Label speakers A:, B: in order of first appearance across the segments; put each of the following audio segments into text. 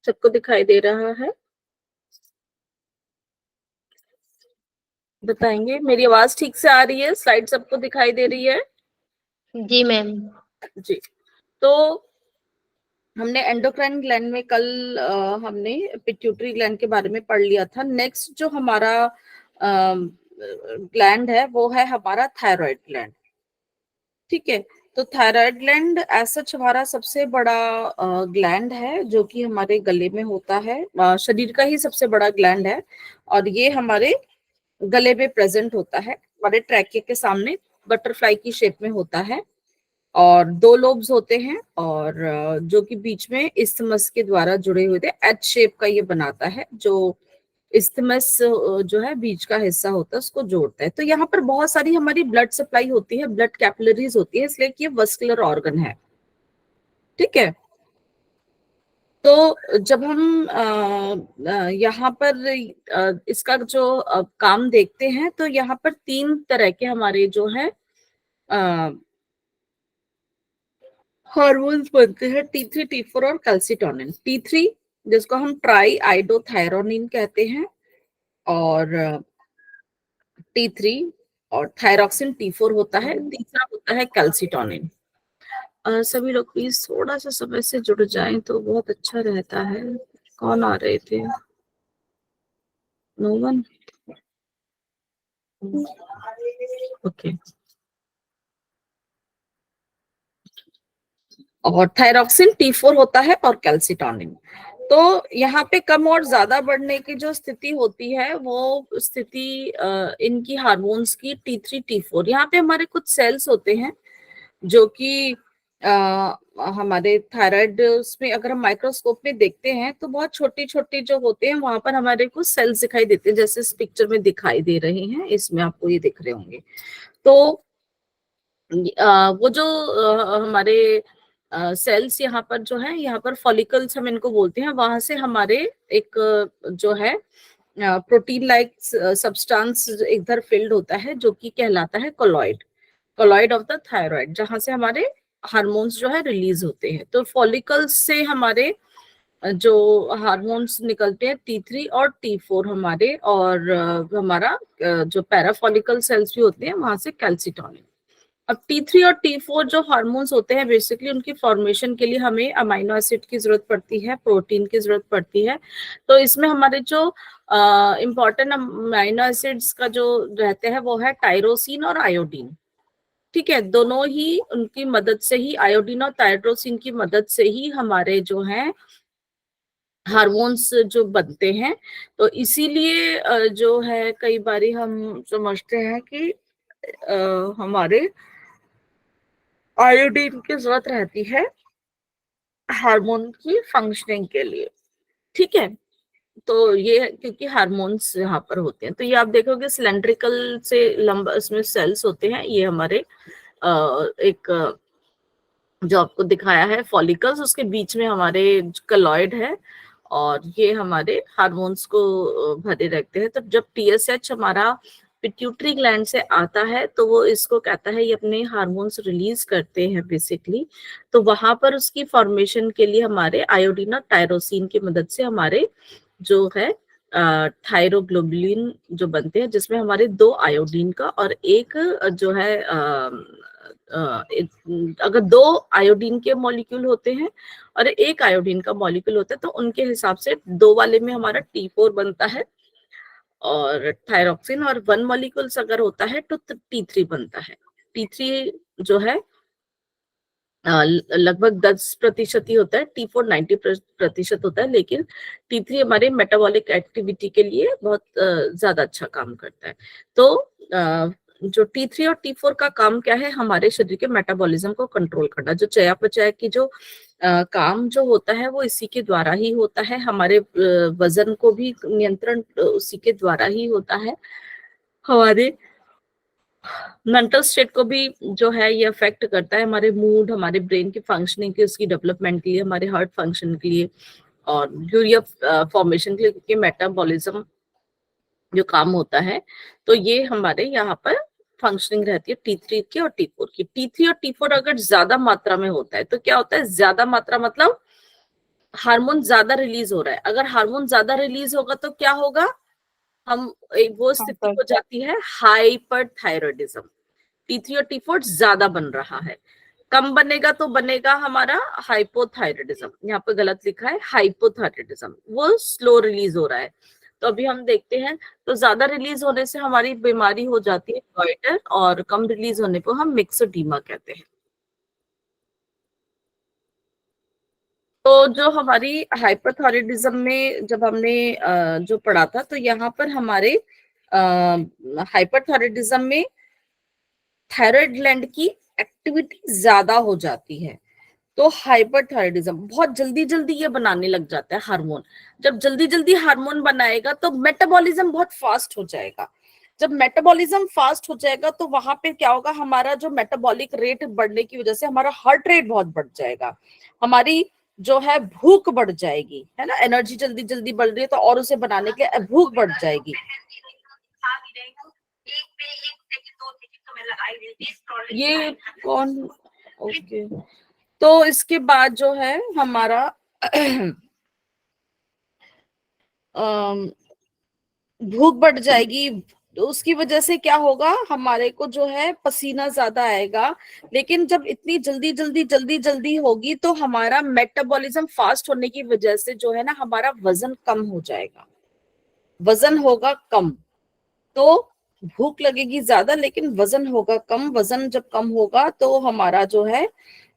A: सबको दिखाई दे रहा है? बताएंगे? मेरी आवाज ठीक से आ रही है? स्लाइड सबको दिखाई दे रही है?
B: जी मैम।
A: जी। तो हमने एंडोक्राइन ग्लैंड में कल हमने पिट्यूटरी ग्लैंड के बारे में पढ़ लिया था। नेक्स्ट जो हमारा ग्लैंड है वो है हमारा थायराइड ग्लैंड। ठीक है। तो थायराइड ग्लैंड ऐसा हमारा सबसे बड़ा ग्लैंड है जो कि हमारे गले में होता है। शरीर का ही सबसे बड़ा ग्लैंड है और ये हमारे गले में प्रेजेंट होता है, हमारे ट्रैके के सामने बटरफ्लाई की शेप में होता है और दो लोब्स होते हैं और जो कि बीच में इस्थमस के द्वारा जुड़े हुए थे। एच शेप का ये बनाता है जो इस्थमस जो है बीच का हिस्सा होता है उसको जोड़ता है। तो यहाँ पर बहुत सारी हमारी ब्लड सप्लाई होती है, ब्लड कैपिलरीज होती है, इसलिए कि ये वस्कुलर ऑर्गन है। ठीक है। तो जब हम यहाँ पर इसका जो काम देखते हैं तो यहाँ पर तीन तरह के हमारे जो है हार्मोन्स बनते हैं, T3, T4 और कैल्सिटोनिन। T3 जिसको हम ट्राई आइडोथायरोनिन कहते हैं और T3 और थायरोक्सिन T4 होता है, तीसरा होता है कैल्सिटोनिन। सभी लोग प्लीज थोड़ा सा समय से जुड़ जाएं तो बहुत अच्छा रहता है। कौन आ रहे थे? No one. ओके। और थायरोक्सिन T4 होता है और कैल्सिटोनिन। तो यहाँ पे कम और ज्यादा बढ़ने की जो स्थिति होती है वो स्थिति इनकी हार्मोन्स की T3 T4। यहाँ पे हमारे कुछ सेल्स होते हैं जो कि हमारे थायराइड में अगर हम माइक्रोस्कोप में देखते हैं तो बहुत छोटी छोटी जो होते हैं वहां पर हमारे को सेल्स दिखाई देते हैं, जैसे इस पिक्चर में दिखाई दे रहे हैं, इसमें आपको ये दिख रहे होंगे। तो वो जो हमारे सेल्स यहाँ पर जो है, यहाँ पर फॉलिकल्स हम इनको बोलते हैं, वहां से हमारे एक जो है प्रोटीन लाइक सब्सटेंस इधर फिल्ड होता है जो कि कहलाता है colloid, colloid of the thyroid, जहां से हमारे हार्मोन्स जो है रिलीज होते हैं। तो फॉलिकल्स से हमारे जो हार्मोन्स निकलते हैं T3 और T4 हमारे, और हमारा जो पैराफॉलिकल सेल्स भी होते हैं वहां से कैल्सिटोनिन। अब T3 और T4 जो हार्मोन्स होते हैं बेसिकली उनकी फॉर्मेशन के लिए हमें अमाइनो एसिड की जरूरत पड़ती है, प्रोटीन की जरूरत पड़ती है। तो इसमें हमारे जो इम्पोर्टेंट अमाइनो एसिड्स का जो रहते हैं वो है टायरोसिन और आयोडीन। ठीक है। दोनों ही उनकी मदद से ही, आयोडीन और टायरोसिन की मदद से ही हमारे जो है हार्मोन्स जो बनते हैं। तो इसीलिए जो है कई बारी हम समझते हैं कि हमारे आयोडीन की जरूरत रहती है हार्मोन की फंक्शनिंग के लिए। ठीक है। तो ये क्योंकि हार्मोन्स यहाँ पर होते हैं, तो ये आप देखोगे सिलेंड्रिकल से लंबा इसमें सेल्स होते हैं। ये हमारे एक जो आपको दिखाया है फॉलिकल्स, उसके बीच में हमारे कलॉइड है और ये हमारे हार्मोन्स को भरे रखते हैं। तो जब TSH हमारा पिट्यूटरी ग्लैंड से आता है तो वो इसको कहता है, ये अपने हार्मोन्स रिलीज करते हैं बेसिकली। तो वहां पर उसकी फॉर्मेशन के लिए हमारे आयोडीन और टायरोसिन की मदद से हमारे जो है थायरोग्लोबुलिन जो बनते हैं, जिसमें हमारे दो आयोडीन का और एक जो है अगर दो आयोडीन के मॉलिक्यूल होते हैं और एक आयोडीन का मॉलिक्यूल होता है तो उनके हिसाब से दो वाले में हमारा T4 बनता है और थायरोक्सिन, और वन मॉलिक्यूल्स अगर होता है तो T3 बनता है। T3 जो है लगभग 10% ही होता है, T4 90% होता है, लेकिन T3 हमारे मेटाबॉलिक एक्टिविटी के लिए बहुत ज्यादा अच्छा काम करता है। तो जो T3 और T4 का काम क्या है, हमारे शरीर के मेटाबॉलिज्म को कंट्रोल करना। जो चयापचय की जो काम जो होता है वो इसी के द्वारा ही होता है। हमारे वजन को भी नियंत्रण उसी के द्वारा ही होता है। हमारे मेंटल स्टेट को भी जो है ये अफेक्ट करता है, हमारे मूड, हमारे ब्रेन की फंक्शनिंग की, उसकी डेवलपमेंट के लिए, हमारे हार्ट फंक्शन के लिए और यूरिया फॉर्मेशन के लिए, क्योंकि मेटाबॉलिज्म जो काम होता है तो ये हमारे यहाँ पर फंक्शनिंग रहती है T3 की और T4 की। T3 और T4 अगर ज्यादा मात्रा में होता है तो क्या होता है, ज्यादा मात्रा मतलब हार्मोन ज्यादा रिलीज हो रहा है, अगर हार्मोन ज्यादा रिलीज होगा तो क्या होगा, हम वो
B: हाँ
A: स्थिति
B: पर
A: हो जाती है हाइपरथायरॉयडिज्म। T3 और T4 ज्यादा बन रहा है, कम बनेगा तो बनेगा हमारा हाइपोथायरॉयडिज्म। यहाँ पे गलत लिखा है हाइपोथायरॉयडिज्म, वो स्लो रिलीज हो रहा है। तो अभी हम देखते हैं, तो ज्यादा रिलीज होने से हमारी बीमारी हो जाती है गॉइटर, और कम रिलीज होने को हम मिक्सोडीमा कहते हैं। तो जो हमारी हाइपरथायरॉयडिज्म में जब हमने जो पढ़ा था, तो यहाँ पर हमारे हाइपरथायरॉयडिज्म में थायराइड ग्लैंड की एक्टिविटी ज्यादा हो जाती है। तो हाइपरथायरॉयडिज्म बहुत जल्दी जल्दी ये बनाने लग जाता है हार्मोन। जब जल्दी जल्दी हार्मोन बनाएगा तो मेटाबॉलिज्म बहुत फास्ट हो जाएगा। जब मेटाबॉलिज्म फास्ट हो जाएगा तो वहां पे क्या होगा, हमारा जो मेटाबॉलिक रेट बढ़ने की वजह से हमारा हार्ट रेट बहुत बढ़ जाएगा, हमारी जो है भूख बढ़ जाएगी, है ना, एनर्जी जल्दी जल्दी बढ़ रही है तो और उसे बनाने के लिए भूख बढ़ जाएगी। ये कौन, ओके। तो इसके बाद जो है हमारा भूख बढ़ जाएगी, तो उसकी वजह से क्या होगा, हमारे को जो है पसीना ज्यादा आएगा। लेकिन जब इतनी जल्दी जल्दी जल्दी जल्दी होगी तो हमारा मेटाबॉलिज्म फास्ट होने की वजह से जो है ना, हमारा वजन कम हो जाएगा, वजन होगा कम। तो भूख लगेगी ज्यादा लेकिन वजन होगा कम, वजन जब कम होगा तो हमारा जो है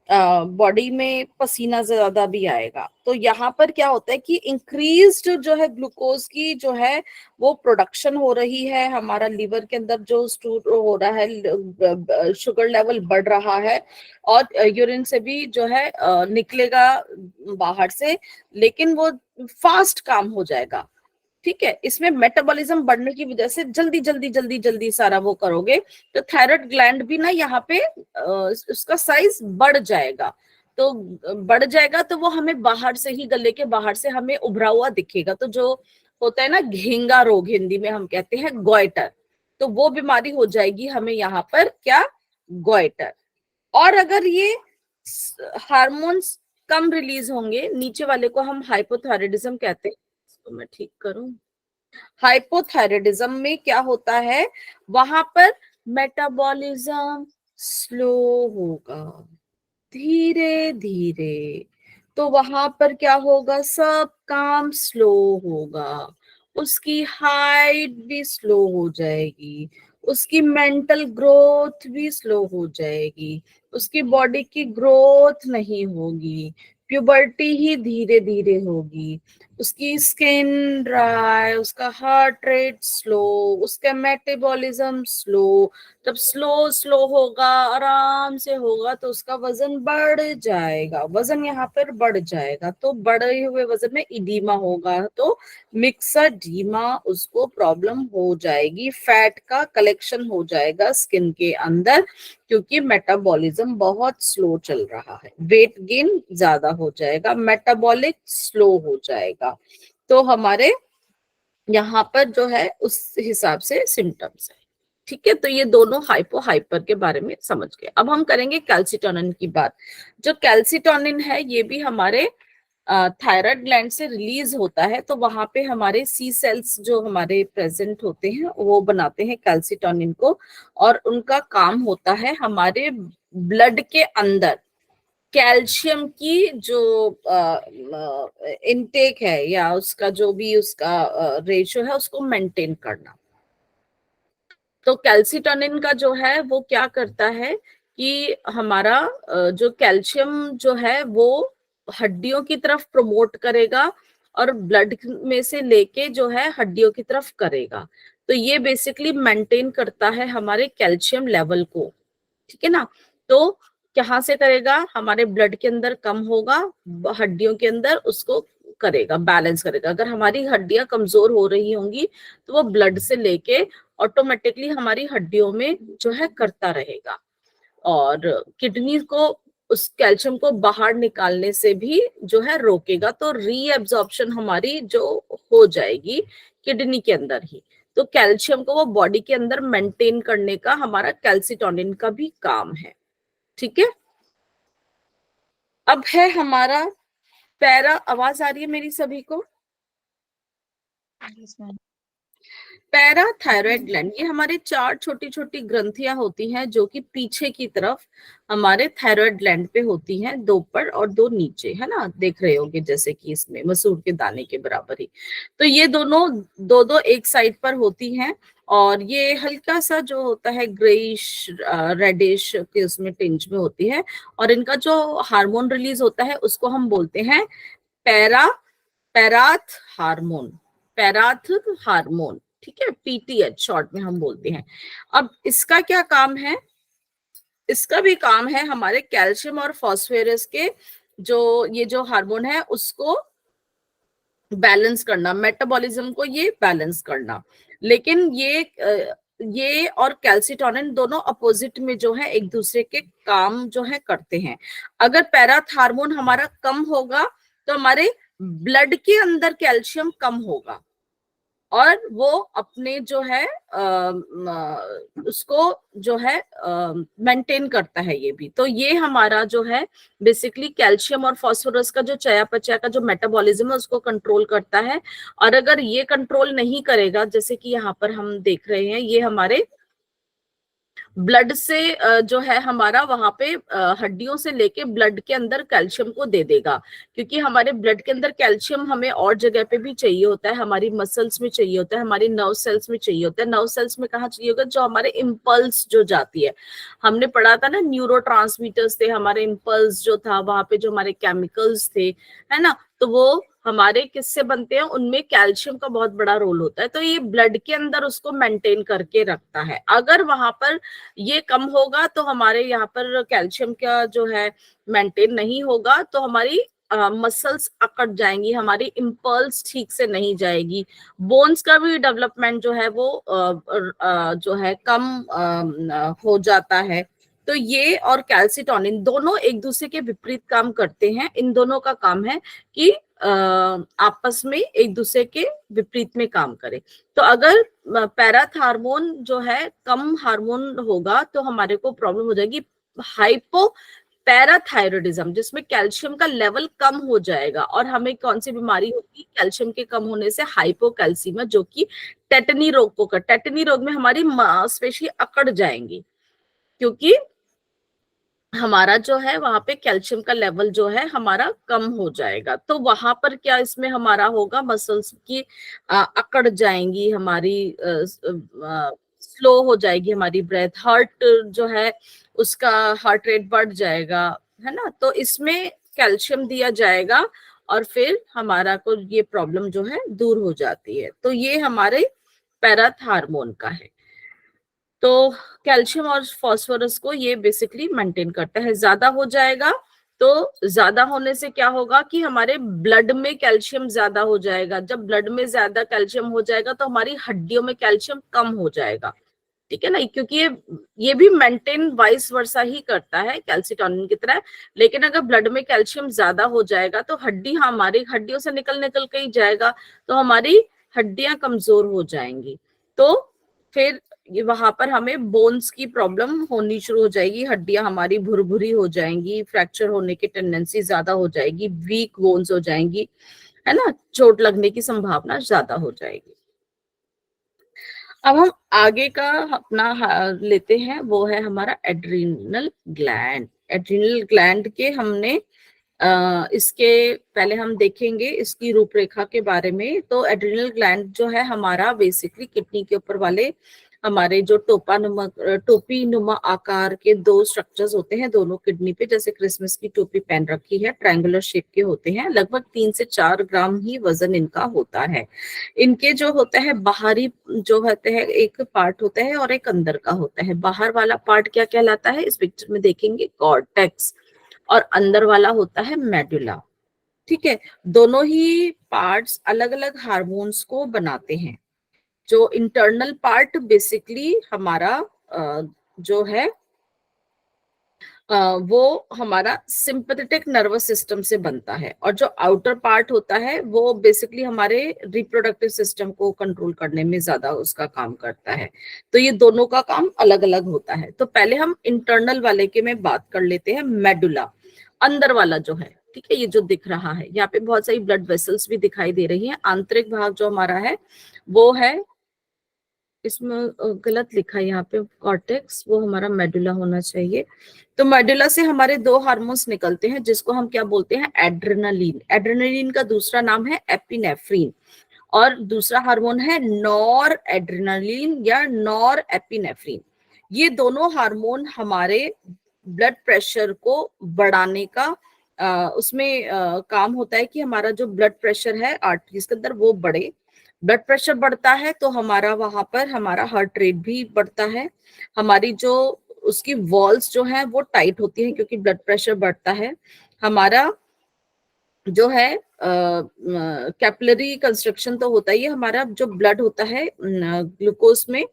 A: बॉडी में पसीना ज्यादा भी आएगा। तो यहाँ पर क्या होता है कि इंक्रीज्ड जो है ग्लूकोज की जो है वो प्रोडक्शन हो रही है, हमारा लीवर के अंदर जो स्टोर हो रहा है, शुगर लेवल बढ़ रहा है, और यूरिन से भी जो है निकलेगा बाहर से, लेकिन वो फास्ट काम हो जाएगा। ठीक है, इसमें मेटाबॉलिज्म बढ़ने की वजह से जल्दी जल्दी जल्दी जल्दी सारा वो करोगे तो थायराइड ग्लैंड भी ना यहाँ पे उसका साइज बढ़ जाएगा। तो बढ़ जाएगा तो वो हमें बाहर से ही, गले के बाहर से हमें उभरा हुआ दिखेगा। तो जो होता है ना घेंगा रोग, हिंदी में हम कहते हैं गोइटर, तो वो बीमारी हो जाएगी हमें यहाँ पर, क्या, गोइटर। और अगर ये हार्मोन्स कम रिलीज होंगे, नीचे वाले को हम हाइपोथायरॉयडिज्म कहते हैं, इसको मैं ठीक करूं। हाइपोथायरॉयडिज्म में क्या होता है, वहां पर मेटाबॉलिज्म स्लो होगा, धीरे धीरे। तो वहां पर क्या होगा, सब काम स्लो होगा, उसकी हाइट भी स्लो हो जाएगी, उसकी मेंटल ग्रोथ भी स्लो हो जाएगी, उसकी बॉडी की ग्रोथ नहीं होगी, प्यूबर्टी ही धीरे धीरे होगी, उसकी स्किन ड्राई, उसका हार्ट रेट स्लो, उसका मेटाबॉलिज्म स्लो। जब स्लो स्लो होगा, आराम से होगा, तो उसका वजन बढ़ जाएगा, वजन यहाँ पर बढ़ जाएगा। तो बढ़े हुए वजन में इडीमा होगा, तो मिक्सडीमा उसको प्रॉब्लम हो जाएगी, फैट का कलेक्शन हो जाएगा स्किन के अंदर, क्योंकि मेटाबॉलिज्म बहुत स्लो चल रहा है, वेट गेन ज्यादा हो जाएगा, मेटाबॉलिक स्लो हो जाएगा। तो हमारे यहाँ पर जो है उस हिसाब से सिम्टम्स है। ठीक है, तो ये दोनों हाइपो हाइपर के बारे में समझ गए। अब हम करेंगे कैल्सिटोनिन की बात। जो कैल्सिटोनिन है ये भी हमारे थायराइड ग्लैंड से रिलीज होता है, तो वहां पे हमारे सी सेल्स जो हमारे प्रेजेंट होते हैं वो बनाते हैं कैल्सिटोनिन को, और उनका काम होता है हमारे ब्लड के अंदर कैल्शियम की जो इनटेक है, या उसका जो भी उसका रेशियो है उसको मेंटेन करना। तो कैल्सिटोनिन का जो है वो क्या करता है कि हमारा जो कैल्शियम जो है वो हड्डियों की तरफ प्रमोट करेगा, और ब्लड में से लेके जो है हड्डियों की तरफ करेगा। तो ये बेसिकली मेंटेन करता है हमारे कैल्शियम लेवल को। ठीक है ना। तो कहाँ से करेगा, हमारे ब्लड के अंदर कम होगा, हड्डियों के अंदर उसको करेगा, बैलेंस करेगा। अगर हमारी हड्डियां कमजोर हो रही होंगी तो वो ब्लड से लेके ऑटोमेटिकली हमारी हड्डियों में जो है करता रहेगा, और किडनी को उस कैल्शियम को बाहर निकालने से भी जो है रोकेगा। तो रीएब्जॉर्प्शन हमारी जो हो जाएगी किडनी के अंदर ही। तो कैल्शियम को वो बॉडी के अंदर मेंटेन करने का हमारा कैल्सिटोनिन का भी काम है। ठीक है। अब है हमारा पैरा, आवाज आ रही है मेरी सभी को?
B: Yes, ma'am.
A: पैराथायरॉयड ग्लैंड, ये हमारे 4 छोटी छोटी ग्रंथियां होती हैं जो कि पीछे की तरफ हमारे थायराइड ग्लैंड पे होती हैं, 2 ऊपर और 2 नीचे, है ना, देख रहे होगे जैसे कि इसमें मसूर के दाने के बराबर ही। तो ये दोनों दो दो एक साइड पर होती हैं, और ये हल्का सा जो होता है ग्रेइश रेडिश के उसमें टिंज में होती है, और इनका जो हार्मोन रिलीज होता है उसको हम बोलते हैं पैरा पैराथ हार्मोन, पैराथ हार्मोन, ठीक है, पीटीएच शॉर्ट में हम बोलते हैं। अब इसका क्या काम है? इसका भी काम है हमारे कैल्शियम और फास्फोरस के जो ये जो हार्मोन है उसको बैलेंस करना, मेटाबॉलिज्म को ये बैलेंस करना। लेकिन ये और कैल्सिटोनिन दोनों अपोजिट में जो है एक दूसरे के काम जो है करते हैं। अगर पैराथ हार्मोन हमारा कम होगा तो हमारे ब्लड के अंदर कैल्शियम कम होगा, और वो अपने जो है उसको जो है मेंटेन करता है ये भी। तो ये हमारा जो है बेसिकली कैल्शियम और फास्फोरस का जो चयापचय का जो मेटाबॉलिज्म है उसको कंट्रोल करता है। और अगर ये कंट्रोल नहीं करेगा, जैसे कि यहाँ पर हम देख रहे हैं, ये हमारे ब्लड से जो है हमारा वहां पे हड्डियों से लेके ब्लड के अंदर कैल्शियम को दे देगा, क्योंकि हमारे ब्लड के अंदर कैल्शियम हमें और जगह पे भी चाहिए होता है, हमारी मसल्स में चाहिए होता है, हमारी नर्व सेल्स में चाहिए होता है। नर्व सेल्स में कहाँ चाहिए होगा? जो हमारे इम्पल्स जो जाती है, हमने पढ़ा था ना, न्यूरो थे हमारे, इम्पल्स जो था वहां पे जो हमारे केमिकल्स थे, है ना, तो वो हमारे किससे बनते हैं? उनमें कैल्शियम का बहुत बड़ा रोल होता है। तो ये ब्लड के अंदर उसको मेंटेन करके रखता है। अगर वहां पर ये कम होगा तो हमारे यहाँ पर कैल्शियम का जो है मेंटेन नहीं होगा, तो हमारी मसल्स अकड़ जाएंगी, हमारी इम्पल्स ठीक से नहीं जाएगी, बोन्स का भी डेवलपमेंट जो है वो जो है कम हो जाता है। तो ये और कैल्सिटोनिन दोनों एक दूसरे के विपरीत काम करते हैं। इन दोनों का काम है कि आपस में एक दूसरे के विपरीत में काम करे। तो अगर पैराथ हार्मोन जो है कम हार्मोन होगा तो हमारे को प्रॉब्लम हो जाएगी हाइपो पैराथायरॉयडिज्म, जिसमें कैल्शियम का लेवल कम हो जाएगा। और हमें कौन सी बीमारी होगी? कैल्शियम के कम होने से हाइपोकैल्सीमिया, जो कि टेटनी रोग को कर, टेटनी रोग में हमारी मांसपेशी अकड़ जाएंगी, क्योंकि हमारा जो है वहां पे कैल्शियम का लेवल जो है हमारा कम हो जाएगा। तो वहां पर क्या इसमें हमारा होगा? मसल्स की अकड़ जाएंगी, हमारी स्लो हो जाएगी हमारी ब्रेथ, हार्ट जो है उसका हार्ट रेट बढ़ जाएगा, है ना। तो इसमें कैल्शियम दिया जाएगा और फिर हमारा को ये प्रॉब्लम जो है दूर हो जाती है। तो ये हमारे पैराथ हार्मोन का है। तो कैल्शियम और फास्फोरस को ये बेसिकली मेंटेन करता है। ज्यादा हो जाएगा तो ज्यादा होने से क्या होगा कि हमारे ब्लड में कैल्शियम ज्यादा हो जाएगा। जब ब्लड में ज्यादा कैल्शियम हो जाएगा तो हमारी हड्डियों में कैल्शियम कम हो जाएगा, ठीक है ना, क्योंकि ये भी मेंटेन वाइस वर्सा ही करता है कैल्सिटोनिन की तरह। लेकिन अगर ब्लड में कैल्शियम ज्यादा हो जाएगा तो हमारी हड्डियों से निकल निकल के ही जाएगा, तो हमारी हड्डियां कमजोर हो जाएंगी। तो फिर ये वहां पर हमें बोन्स की प्रॉब्लम होनी शुरू हो जाएगी, हड्डियां हमारी भुरभुरी हो जाएंगी, फ्रैक्चर होने की टेंडेंसी ज्यादा हो जाएगी, वीक बोन्स हो जाएंगी, है ना, चोट लगने की संभावना ज्यादा हो जाएगी। अब हम आगे का अपना लेते हैं, वो है हमारा एड्रिनल ग्लैंड। एड्रिनल ग्लैंड के हमने इसके पहले हम देखेंगे इसकी रूपरेखा के बारे में। तो एड्रिनल ग्लैंड जो है हमारा बेसिकली किडनी के ऊपर वाले हमारे जो टोपी नुमा आकार के 2 स्ट्रक्चर्स होते हैं दोनों किडनी पे, जैसे क्रिसमस की टोपी पहन रखी है, ट्रायंगुलर शेप के होते हैं, लगभग 3 से 4 ग्राम ही वजन इनका होता है। इनके जो होता है बाहरी जो होते हैं, एक पार्ट होता है और एक अंदर का होता है। बाहर वाला पार्ट क्या कहलाता है? इस पिक्चर में देखेंगे कॉर्टेक्स, और अंदर वाला होता है मेडुला, ठीक है। दोनों ही पार्ट्स अलग अलग हार्मोन्स को बनाते हैं। जो इंटरनल पार्ट बेसिकली हमारा जो है वो हमारा सिंपैथेटिक नर्वस सिस्टम से बनता है, और जो आउटर पार्ट होता है वो बेसिकली हमारे रिप्रोडक्टिव सिस्टम को कंट्रोल करने में ज्यादा उसका काम करता है। तो ये दोनों का काम अलग अलग होता है। तो पहले हम इंटरनल वाले के में बात कर लेते हैं, मेडुला, अंदर वाला जो है। ठीक है, ये जो दिख रहा है यहाँ पे बहुत सारी ब्लड वेसल्स भी दिखाई दे रही हैं। आंतरिक भाग जो हमारा है वो है, इसमें गलत लिखा है यहाँ पे कॉर्टेक्स, वो हमारा मेडुला होना चाहिए। तो मेडुला से हमारे दो हार्मोन्स निकलते हैं जिसको हम क्या बोलते हैं, एड्रेनालिन। एड्रेनालिन का दूसरा नाम है एपिनेफ्रिन, और दूसरा हार्मोन है नॉर एड्रेनालिन या नॉर एपिनेफ्रिन। ये दोनों हार्मोन हमारे ब्लड प्रेशर को बढ़ाने का उसमें काम होता है कि हमारा जो ब्लड प्रेशर है आर्टरीज के अंदर वो बढ़े। ब्लड प्रेशर बढ़ता है तो हमारा वहां पर हमारा हार्ट रेट भी बढ़ता है, हमारी जो उसकी वॉल्स जो है वो टाइट होती है क्योंकि ब्लड प्रेशर बढ़ता है। हमारा जो है कैपिलरी कंस्ट्रक्शन तो होता ही है, हमारा जो ब्लड होता है ग्लूकोज में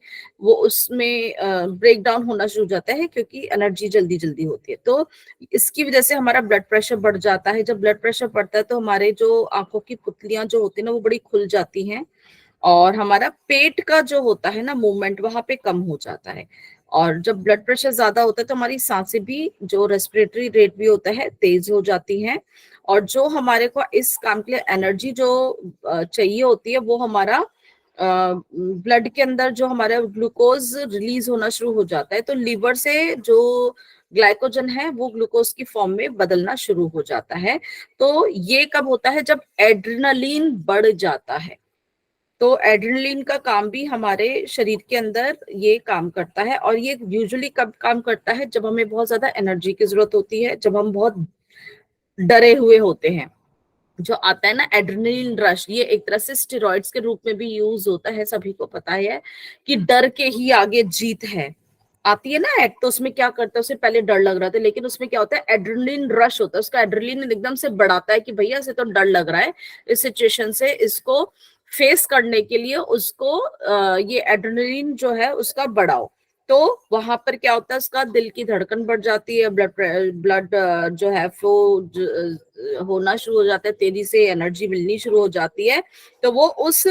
A: वो उसमें ब्रेक डाउन होना शुरू हो जाता है क्योंकि एनर्जी जल्दी जल्दी होती है। तो इसकी वजह से हमारा ब्लड प्रेशर बढ़ जाता है। जब ब्लड प्रेशर बढ़ता है तो हमारे जो आंखों की पुतलियां जो होती है ना वो बड़ी खुल जाती हैं, और हमारा पेट का जो होता है ना मूवमेंट वहां पे कम हो जाता है। और जब ब्लड प्रेशर ज्यादा होता है तो हमारी सांसें भी, जो रेस्पिरेटरी रेट भी होता है, तेज हो जाती हैं। और जो हमारे को इस काम के लिए एनर्जी जो चाहिए होती है वो हमारा ब्लड के अंदर जो हमारा ग्लूकोज रिलीज होना शुरू हो जाता है, तो लीवर से जो ग्लाइकोजन है वो ग्लूकोज की फॉर्म में बदलना शुरू हो जाता है। तो ये कब होता है, जब एड्रेनालिन बढ़ जाता है। तो एड्रेनलिन का काम भी हमारे शरीर के अंदर ये काम करता है, और ये यूजुअली कब काम करता है, जब हमें बहुत ज्यादा एनर्जी की जरूरत होती है, जब हम बहुत डरे हुए होते हैं। जो आता है ना एड्रेनलिन रश, ये एक तरह से स्टेरॉइड्स के रूप में भी यूज होता है, सभी को पता है कि डर के ही आगे जीत है। आती है ना एक्ट, तो उसमें क्या करता है, उसे पहले डर लग रहा था लेकिन उसमें क्या होता है, एड्रेनलिन रश होता है, उसका एड्रेनलिन एकदम से बढ़ाता है कि भैया इसे तो डर लग रहा है इस सिचुएशन से, इसको फेस करने के लिए उसको ये एड्रेनलिन जो है उसका बढ़ाओ। तो वहां पर क्या होता है, उसका दिल की धड़कन बढ़ जाती है, ब्लड ब्लड जो है फ्लो होना शुरू हो जाता है, तेजी से एनर्जी मिलनी शुरू हो जाती है। तो वो उस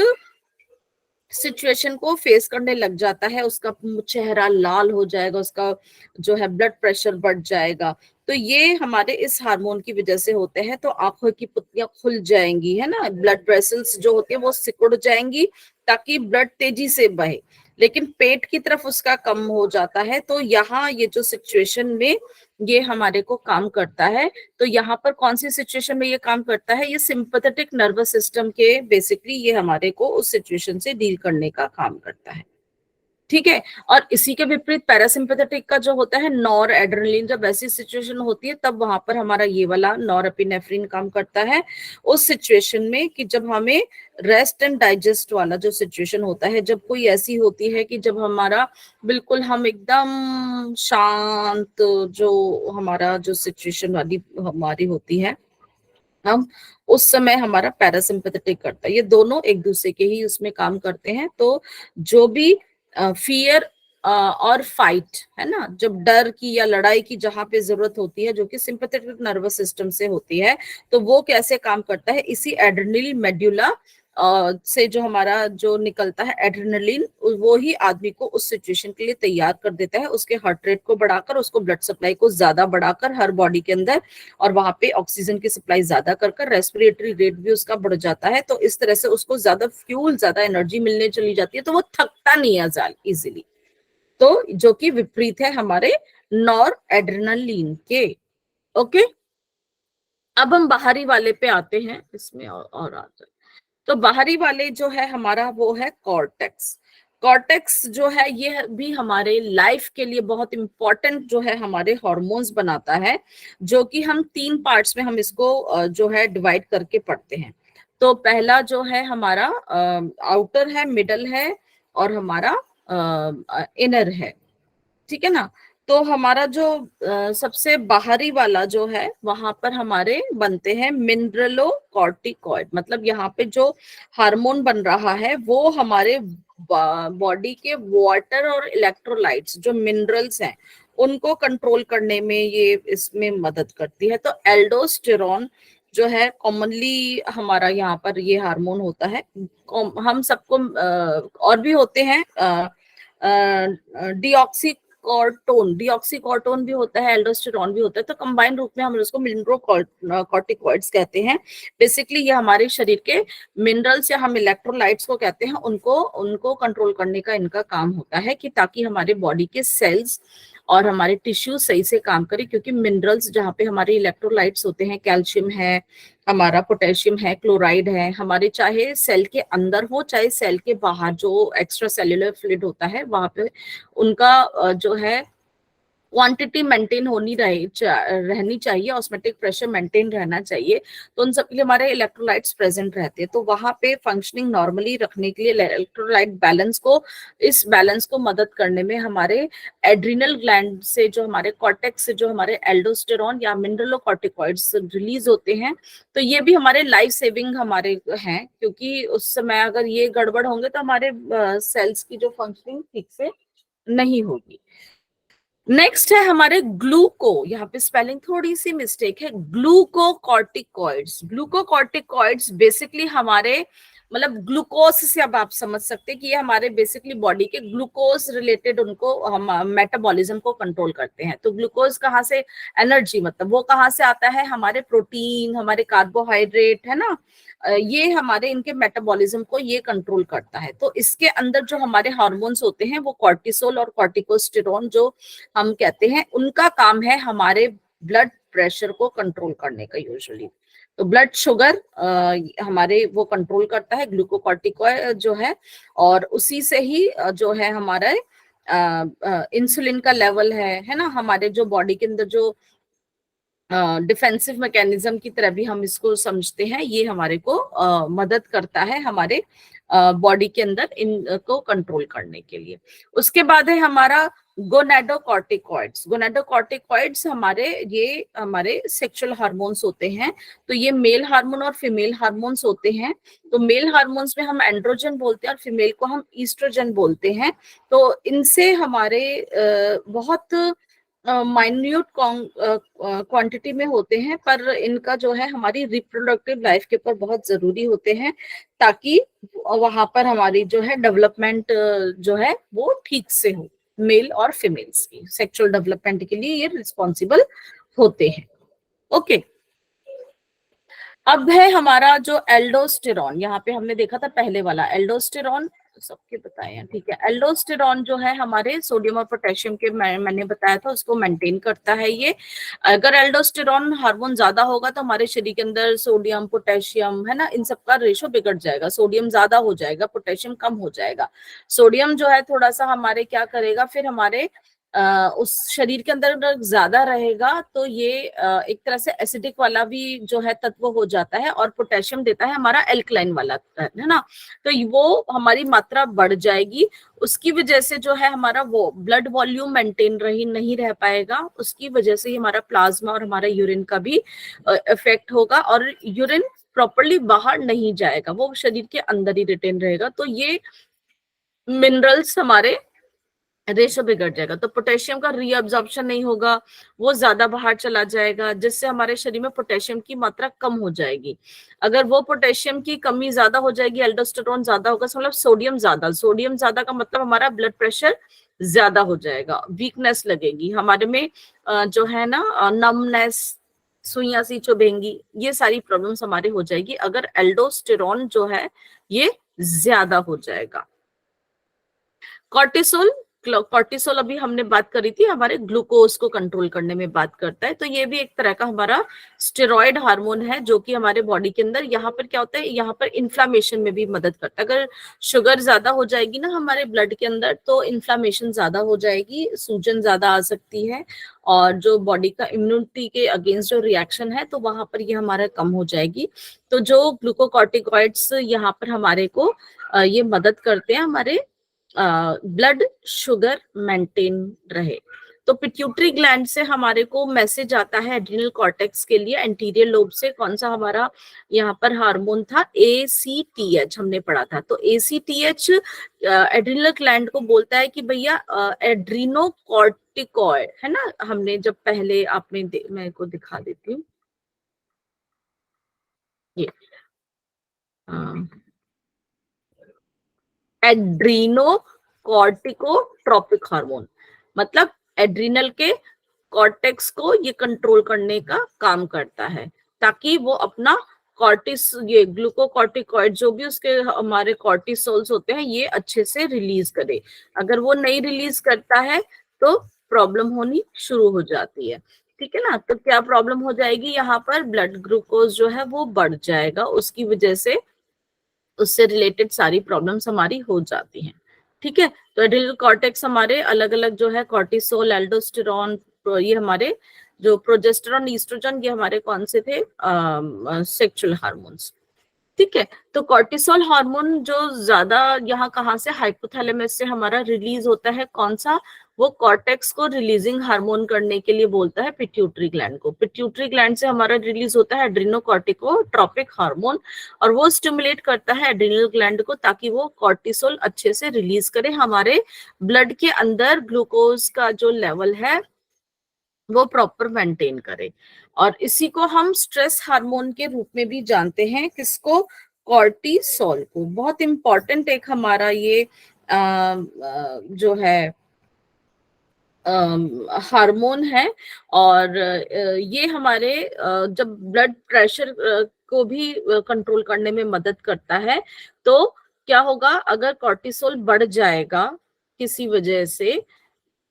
A: सिचुएशन को फेस करने लग जाता है, उसका चेहरा लाल हो जाएगा, उसका जो है ब्लड प्रेशर बढ़ जाएगा। तो ये हमारे इस हार्मोन की वजह से होते हैं। तो आंखों की पुतलियां खुल जाएंगी, है ना, ब्लड वेसल्स जो होती है वो सिकुड़ जाएंगी ताकि ब्लड तेजी से बहे, लेकिन पेट की तरफ उसका कम हो जाता है। तो यहाँ ये जो सिचुएशन में ये हमारे को काम करता है, तो यहाँ पर कौन सी सिचुएशन में ये काम करता है, ये सिंपैथेटिक नर्वस सिस्टम के बेसिकली ये हमारे को उस सिचुएशन से डील करने का काम करता है। ठीक है, और इसी के विपरीत पैरासिम्पैथेटिक का जो होता है नॉर एड्रेनलिन, जब ऐसी सिचुएशन होती है तब वहां पर हमारा ये वाला नॉर एपिनेफ्रिन काम करता है उस सिचुएशन में, कि जब हमें रेस्ट एंड डाइजेस्ट वाला जो सिचुएशन होता है, जब कोई ऐसी होती है कि जब हमारा बिल्कुल हम एकदम शांत, जो हमारा जो सिचुएशन वाली हमारी होती है, हम उस समय हमारा पैरासिम्पैथेटिक करता है। ये दोनों एक दूसरे के ही उसमें काम करते हैं। तो जो भी फियर और फाइट है ना, जब डर की या लड़ाई की जहां पे जरूरत होती है, जो कि सिंपैथेटिक नर्वस सिस्टम से होती है, तो वो कैसे काम करता है, इसी एड्रेनल मेड्यूला से जो हमारा जो निकलता है एड्रेनलिन, वो ही आदमी को उस सिचुएशन के लिए तैयार कर देता है, उसके हार्ट रेट को बढ़ाकर, उसको ब्लड सप्लाई को ज्यादा बढ़ाकर हर बॉडी के अंदर, और वहां पे ऑक्सीजन की सप्लाई ज्यादा कर रेस्पिरेटरी रेट भी उसका बढ़ जाता है। तो इस तरह से उसको ज्यादा फ्यूल, ज्यादा एनर्जी मिलने चली जाती है, तो वो थकता नहीं है इजिली। तो जो कि विपरीत है हमारे नॉर एड्रेनलिन के। ओके, अब हम बाहरी वाले पे आते हैं, इसमें और आ जाए। तो बाहरी वाले जो है हमारा वो है कॉर्टेक्स। कॉर्टेक्स जो है ये भी हमारे लाइफ के लिए बहुत इंपॉर्टेंट जो है हमारे हॉर्मोन्स बनाता है, जो कि हम 3 पार्ट्स में हम इसको जो है डिवाइड करके पढ़ते हैं। तो पहला जो है हमारा आउटर है, मिडल है, और हमारा इनर है। ठीक है ना। तो हमारा जो सबसे बाहरी वाला जो है वहां पर हमारे बनते हैं मिनरलो कॉर्टिकॉइड, मतलब यहाँ पे जो हार्मोन बन रहा है वो हमारे बॉडी के वाटर और इलेक्ट्रोलाइट्स जो मिनरल्स हैं उनको कंट्रोल करने में ये इसमें मदद करती है। तो एल्डोस्टेरॉन जो है कॉमनली हमारा यहाँ पर ये हार्मोन होता है। हम सबको और भी होते हैं, डीऑक्सी ऑक्सीकॉर्टोन, डीऑक्सीकॉर्टोन भी होता है, एल्डोस्टेरॉन भी होता है, तो कंबाइन रूप में हम उसको मिनरलोकॉर्टिकॉइड्स कहते हैं। बेसिकली ये हमारे शरीर के मिनरल्स या हम इलेक्ट्रोलाइट्स को कहते हैं, उनको उनको कंट्रोल करने का इनका काम होता है, कि ताकि हमारे बॉडी के सेल्स और हमारे टिश्यू सही से काम करे। क्योंकि मिनरल्स जहाँ पे हमारे इलेक्ट्रोलाइट्स होते हैं, कैल्शियम है, हमारा पोटेशियम है, क्लोराइड है, हमारे चाहे सेल के अंदर हो चाहे सेल के बाहर जो एक्स्ट्रा सेल्यूलर फ्लूइड होता है वहां पे उनका जो है क्वांटिटी मेंटेन रहनी चाहिए, ऑस्मेटिक प्रेशर मेंटेन रहना चाहिए। तो उन सब के लिए हमारे इलेक्ट्रोलाइट्स प्रेजेंट रहते हैं। तो वहां पे फंक्शनिंग नॉर्मली रखने के लिए इलेक्ट्रोलाइट इस बैलेंस को मदद करने में हमारे एड्रिनल ग्लैंड से, जो हमारे कॉर्टेक्स से जो हमारे एल्डोस्टेरॉन या मिनरलोकॉर्टिकॉइड्स रिलीज होते हैं, तो ये भी हमारे लाइफ सेविंग हमारे हैं। क्योंकि उस समय अगर ये गड़बड़ होंगे तो हमारे सेल्स की जो फंक्शनिंग ठीक से नहीं होगी। नेक्स्ट है हमारे ग्लूको, यहाँ पे स्पेलिंग थोड़ी सी मिस्टेक है, ग्लूकोकॉर्टिकॉइड्स। ग्लूकोकॉर्टिकॉइड्स बेसिकली हमारे मतलब ग्लूकोज से अब आप समझ सकते हैं कि ये हमारे बेसिकली बॉडी के ग्लूकोज रिलेटेड उनको हम मेटाबॉलिज्म को कंट्रोल करते हैं। तो ग्लूकोज कहाँ से, एनर्जी मतलब वो कहाँ से आता है, हमारे प्रोटीन, हमारे कार्बोहाइड्रेट है ना, ये हमारे इनके मेटाबॉलिज्म को ये कंट्रोल करता है। तो इसके अंदर जो हमारे हार्मोन्स होते हैं वो कॉर्टिसोल और कॉर्टिकोस्टेरोन जो हम कहते हैं, उनका काम है हमारे ब्लड प्रेशर को कंट्रोल करने का यूजुअली। तो ब्लड शुगर हमारे वो कंट्रोल करता है ग्लूकोकॉर्टिकॉइड जो है, और उसी से ही जो है हमारा इंसुलिन का लेवल है ना, हमारे जो बॉडी के अंदर जो डिफेंसिव मैकेनिज्म की तरह भी हम इसको समझते हैं, ये हमारे को मदद करता है हमारे बॉडी के अंदर इनको कंट्रोल करने के लिए। उसके बाद है हमारा गोनेडोकॉर्टिकॉइड्स। गोनेडोकॉर्टिकॉइड्स हमारे सेक्सुअल हार्मोन्स होते हैं। तो ये मेल हार्मोन और फीमेल हार्मोन्स होते हैं। तो मेल हार्मोन्स में हम एंड्रोजन बोलते हैं और फीमेल को हम ईस्ट्रोजन बोलते हैं। तो इनसे हमारे बहुत माइन्यूट क्वांटिटी में होते हैं, पर इनका जो है हमारी रिप्रोडक्टिव लाइफ के ऊपर बहुत जरूरी होते हैं, ताकि वहां पर हमारी जो है डेवलपमेंट जो है वो ठीक से हो। मेल और फीमेल्स की सेक्सुअल डेवलपमेंट के लिए ये रिस्पॉन्सिबल होते हैं। ओके, अब है हमारा जो एल्डोस्टेरॉन, यहाँ पे हमने देखा था पहले वाला एल्डोस्टेरॉन, सबके बताए हैं, ठीक है। एल्डोस्टेरॉन जो है हमारे सोडियम और पोटेशियम के मैंने बताया था उसको मेंटेन करता है ये। अगर एल्डोस्टेरॉन हार्मोन ज्यादा होगा तो हमारे शरीर के अंदर सोडियम पोटेशियम है ना, इन सबका रेशो बिगड़ जाएगा, सोडियम ज्यादा हो जाएगा, पोटेशियम कम हो जाएगा। सोडियम जो है थोड़ा सा हमारे क्या करेगा, फिर हमारे उस शरीर के अंदर अगर ज्यादा रहेगा तो ये एक तरह से एसिडिक वाला भी जो है तत्व हो जाता है, और पोटेशियम देता है हमारा एल्कलाइन वाला है ना, तो वो हमारी मात्रा बढ़ जाएगी। उसकी वजह से जो है हमारा वो ब्लड वॉल्यूम मेंटेन नहीं रह पाएगा, उसकी वजह से हमारा प्लाज्मा और हमारा यूरिन का भी इफेक्ट होगा, और यूरिन प्रॉपरली बाहर नहीं जाएगा, वो शरीर के अंदर ही रिटेन रहेगा। तो ये मिनरल्स हमारे रेशो बिगड़ जाएगा। तो पोटेशियम का रीअब्जॉर्प्शन नहीं होगा, वो ज्यादा बाहर चला जाएगा, जिससे हमारे शरीर में पोटेशियम की मात्रा कम हो जाएगी। अगर वो पोटेशियम की कमी ज्यादा हो जाएगी, एल्डोस्टेरोन ज्यादा होगा, मतलब सोडियम ज्यादा का मतलब हमारा ब्लड प्रेशर ज्यादा हो जाएगा, वीकनेस लगेगी हमारे में, जो है ना नमनेस, सुइयां सी चुभेंगी, ये सारी प्रॉब्लम्स हमारे हो जाएगी अगर एल्डोस्टेरोन जो है ये ज्यादा हो जाएगा। कॉर्टिसोल, कॉर्टिसोल अभी हमने बात करी थी, हमारे ग्लूकोज को कंट्रोल करने में बात करता है। तो ये भी एक तरह का हमारा स्टेरॉइड हार्मोन है, जो कि हमारे बॉडी के अंदर यहाँ पर क्या होता है, यहाँ पर इन्फ्लामेशन में भी मदद करता है। अगर शुगर ज्यादा हो जाएगी ना हमारे ब्लड के अंदर तो इन्फ्लामेशन ज्यादा हो जाएगी, सूजन ज्यादा आ सकती है, और जो बॉडी का इम्यूनिटी के अगेंस्ट जो रिएक्शन है तो वहां पर ये हमारा कम हो जाएगी। तो जो ग्लूकोकॉर्टिकॉइड्स यहाँ पर हमारे को ये मदद करते हैं हमारे ब्लड शुगर मेंटेन रहे। तो पिट्यूटरी ग्लैंड से हमारे को मैसेज आता है एड्रिनल कॉर्टेक्स के लिए, एंटीरियर लोब से कौन सा हमारा यहाँ पर हार्मोन था, ACTH हमने पढ़ा था। तो ACTH एड्रिनल ग्लैंड को बोलता है कि भैया एड्रीनोकॉर्टिकॉइड है ना, हमने जब पहले आपने मैं को दिखा देती हूँ ये एड्रीनो कॉर्टिकोट्रोपिक हार्मोन, मतलब एड्रिनल के कॉर्टेक्स को ये कंट्रोल करने का काम करता है, ताकि वो अपना कॉर्टिस ये ग्लूकोकॉर्टिकॉइड जो भी उसके हमारे कॉर्टिसोल्स होते हैं ये अच्छे से रिलीज करे। अगर वो नहीं रिलीज करता है तो प्रॉब्लम होनी शुरू हो जाती है। ठीक है ना। तो क्या प्रॉब्लम हो जाएगी, यहाँ पर ब्लड ग्लूकोज जो है वो बढ़ जाएगा, उसकी वजह से उससे रिलेटेड सारी प्रॉब्लम्स हमारी हो जाती हैं। ठीक है। तो एड्रिनल कॉर्टेक्स हमारे अलग अलग जो है कॉर्टिसोल, एल्डोस्टेरॉन, ये हमारे जो प्रोजेस्टेरॉन, ईस्ट्रोजन, ये हमारे कौन से थे, सेक्सुअल हार्मोन्स। ठीक है। तो कॉर्टिसोल हार्मोन जो ज्यादा यहाँ कहाँ से, हाइपोथैलेमस से हमारा रिलीज होता है। कौन सा, वो कॉर्टेक्स को रिलीजिंग हार्मोन करने के लिए बोलता है पिट्यूटरी ग्लैंड को। पिट्यूटरी ग्लैंड से हमारा रिलीज होता है एड्रिनोकॉर्टिकोट्रोपिक हार्मोन, और वो स्टिमुलेट करता है एड्रिनल ग्लैंड को ताकि वो कॉर्टिसोल अच्छे से रिलीज करे, हमारे ब्लड के अंदर ग्लूकोज का जो लेवल है वो प्रॉपर मेंटेन करे। और इसी को हम स्ट्रेस हार्मोन के रूप में भी जानते हैं, किसको, कॉर्टिसोल को। बहुत इंपॉर्टेंट एक हमारा ये जो है हार्मोन है। और ये हमारे जब ब्लड प्रेशर को भी कंट्रोल करने में मदद करता है। तो क्या होगा, अगर कॉर्टिसोल बढ़ जाएगा किसी वजह से,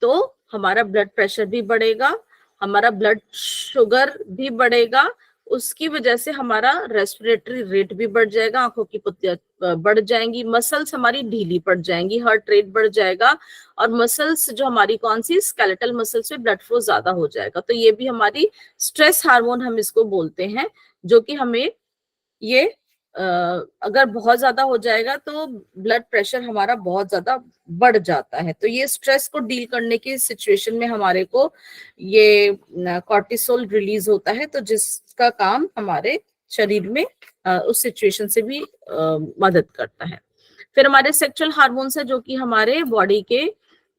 A: तो हमारा ब्लड प्रेशर भी बढ़ेगा, हमारा ब्लड शुगर भी बढ़ेगा, उसकी वजह से हमारा रेस्पिरेटरी रेट भी बढ़ जाएगा, आंखों की पुतलियां बढ़ जाएंगी, मसल्स हमारी ढीली पड़ जाएंगी, हार्ट रेट बढ़ जाएगा, और मसल्स जो हमारी कौन सी, स्केलेटल मसल्स में ब्लड फ्लो ज्यादा हो जाएगा। तो ये भी हमारी स्ट्रेस हार्मोन हम इसको बोलते हैं, जो कि हमें ये अगर बहुत ज्यादा हो जाएगा तो ब्लड प्रेशर हमारा बहुत ज्यादा बढ़ जाता है। तो ये स्ट्रेस को डील करने की सिचुएशन में हमारे को ये कॉर्टिसोल रिलीज होता है, तो जिसका काम हमारे शरीर में उस सिचुएशन से भी मदद करता है। फिर हमारे सेक्सुअल हार्मोन्स है जो कि हमारे बॉडी के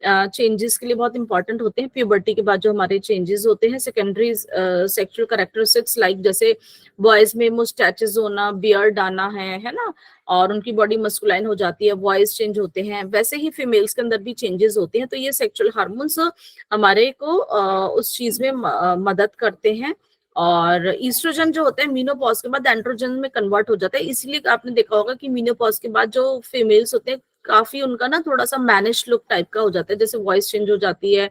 A: चेंजेस के लिए बहुत इंपॉर्टेंट होते हैं। प्यूबर्टी के बाद जो हमारे चेंजेस होते हैं, सेकेंडरी सेक्सुअल कैरेक्टरिस्टिक्स लाइक जैसे बॉयज में मुस्टैचेस होना, बियर्ड आना है ना, और उनकी बॉडी मस्कुलाइन हो जाती है, वॉइस चेंज होते हैं, वैसे ही फीमेल्स के अंदर भी चेंजेस होते हैं। तो ये सेक्सुअल हार्मोन्स हमारे को उस चीज में मदद करते हैं। और ईस्ट्रोजन जो होता है मीनोपॉज के बाद एंड्रोजन में कन्वर्ट हो जाता है, इसलिए आपने देखा होगा कि मीनोपॉज के बाद जो फीमेल्स होते हैं काफी उनका ना थोड़ा सा मैनिश लुक टाइप का हो जाता है, जैसे वॉइस चेंज हो जाती है,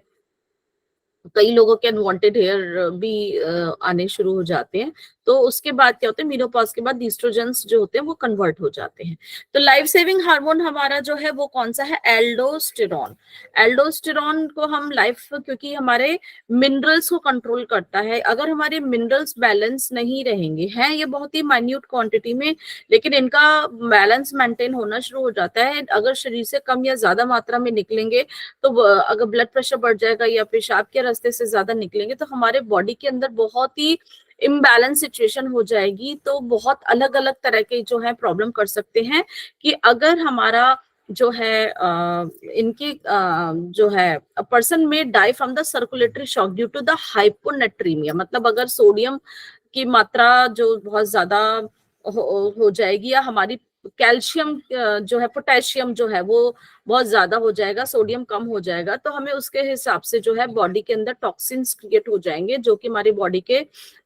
A: कई लोगों के अनवांटेड हेयर भी आने शुरू हो जाते हैं। तो उसके बाद क्या होता है, मेनोपॉज के बाद ईस्ट्रोजेंस जो होते हैं वो कन्वर्ट हो जाते हैं। तो लाइफ सेविंग हार्मोन हमारा जो है वो कौन सा है, एल्डोस्टेरॉन। एल्डोस्टेरॉन को हम लाइफ, क्योंकि हमारे मिनरल्स को कंट्रोल करता है। अगर हमारे मिनरल्स बैलेंस नहीं रहेंगे, हैं ये बहुत ही माइन्यूट क्वांटिटी में, लेकिन इनका बैलेंस मेंटेन होना शुरू हो जाता है। अगर शरीर से कम या ज्यादा मात्रा में निकलेंगे, तो अगर ब्लड प्रेशर बढ़ जाएगा या पेशाब के रास्ते से ज्यादा निकलेंगे, तो हमारे बॉडी के अंदर बहुत ही इम्बैलेंस सिचुएशन हो जाएगी। तो बहुत अलग अलग तरह के जो है प्रॉब्लम कर सकते हैं, कि अगर हमारा जो है इनकी जो है person may die from the circulatory shock due to the hyponatraemia, मतलब अगर सोडियम की मात्रा जो बहुत ज्यादा हो जाएगी, या हमारी कैल्शियम जो है, पोटेशियम जो है वो बहुत ज्यादा हो जाएगा, सोडियम कम हो जाएगा, तो हमें उसके हिसाब से जो है बॉडी के अंदर टॉक्सिन्स क्रिएट हो जाएंगे, जो कि हमारी बॉडी के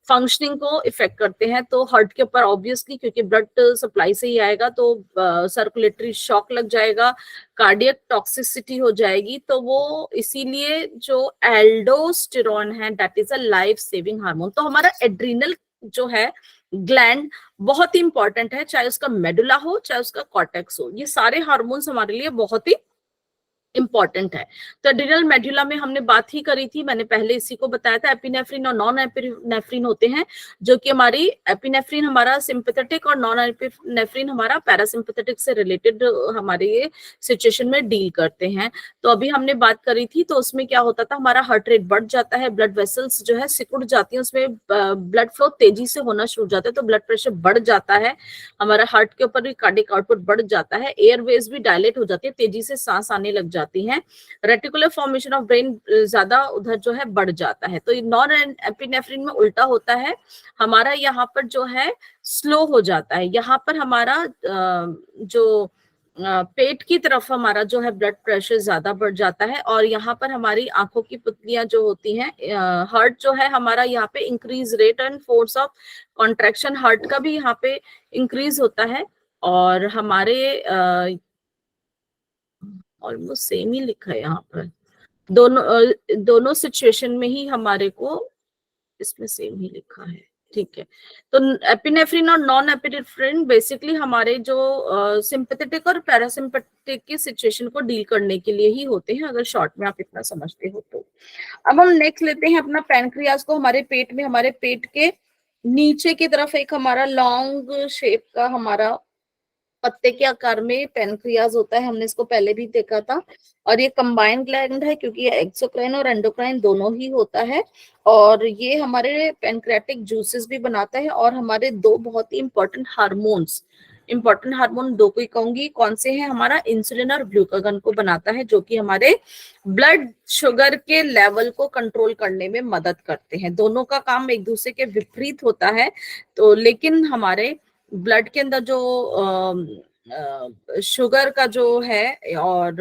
A: फंक्शनिंग को इफेक्ट करते हैं। तो हार्ट के ऊपर ऑब्वियसली, क्योंकि ब्लड सप्लाई से ही आएगा, तो सर्कुलेटरी शॉक लग जाएगा, कार्डियक टॉक्सिसिटी हो जाएगी। तो वो इसीलिए जो एल्डोस्टेरॉन है that is a life saving hormone. तो हमारा एड्रिनल जो है ग्लैंड बहुत ही इंपॉर्टेंट है, चाहे उसका मेडुला हो चाहे उसका कॉर्टेक्स हो, ये सारे हार्मोन्स हमारे लिए बहुत ही इंपॉर्टेंट है। तो एड्रिनल मेडुला में हमने बात ही करी थी, मैंने पहले इसी को बताया था, एपिनेफ्रिन और नॉन एपिनेफ्रिन होते हैं, जो कि हमारी एपिनेफ्रिन हमारा सिंपैथेटिक और नॉन एपिनेफ्रिन हमारा पैरासिम्पैथेटिक से रिलेटेड हमारे ये सिचुएशन में डील करते हैं। तो अभी हमने बात करी थी, तो उसमें क्या होता था, हमारा हार्ट रेट बढ़ जाता है, ब्लड वेसल्स जो है सिकुड़ जाती है, उसमें ब्लड फ्लो तेजी से होना शुरू हो जाता है, तो ब्लड प्रेशर बढ़ जाता है, हमारा हार्ट के ऊपर भी कार्डियक आउटपुट बढ़ जाता है, एयरवेज भी डायलेट हो जाती है, तेजी से सांस आने लग जाती है, रेटिकुलर फॉर्मेशन ऑफ ब्रेन ज्यादा उधर जो है बढ़ जाता है। तो नॉन एपिनेफ्रिन में उल्टा होता है, हमारा यहाँ पर जो है स्लो हो जाता है, यहाँ पर हमारा जो पेट की तरफ हमारा जो है ब्लड प्रेशर ज्यादा बढ़ जाता है, और यहाँ पर हमारी आंखों की पुतलियां जो होती हैं, हार्ट जो है हमारा यहाँ पे increase rate and force of contraction heart का भी यहाँ पे इंक्रीज होता है। और हमारे ऑलमोस्ट सेम ही लिखा है यहाँ पर, दोनों सिचुएशन में ही हमारे को इसमें सेम ही लिखा है। ठीक है, तो एपिनेफ्रिन और नॉन एपिनेफ्रिन बेसिकली हमारे जो सिंपैथेटिक और पैरासिम्पैथेटिक की सिचुएशन को डील करने के लिए ही होते हैं, अगर शॉर्ट में आप इतना समझते हो तो। अब हम नेक्स्ट लेते हैं अपना पैनक्रियाज को। हमारे पेट में, हमारे पेट के नीचे की तरफ एक हमारा लॉन्ग शेप का हमारा पत्ते के आकार में पेनक्रियाज होता है, हमने इसको पहले भी देखा था। और ये कंबाइंड ग्लैंड है, क्योंकि ये एक्सोक्राइन और एंडोक्राइन दोनों ही होता है। और ये हमारे पेनक्रियाटिक जूसेस भी बनाता है, और हमारे दो बहुत ही इंपॉर्टेंट हार्मोन दो को ही कहूंगी, कौन से हैं, हमारा इंसुलिन और ग्लूकागन को बनाता है, जो कि हमारे ब्लड शुगर के लेवल को कंट्रोल करने में मदद करते हैं। दोनों का काम एक दूसरे के विपरीत होता है, तो लेकिन हमारे ब्लड के अंदर जो शुगर का जो है और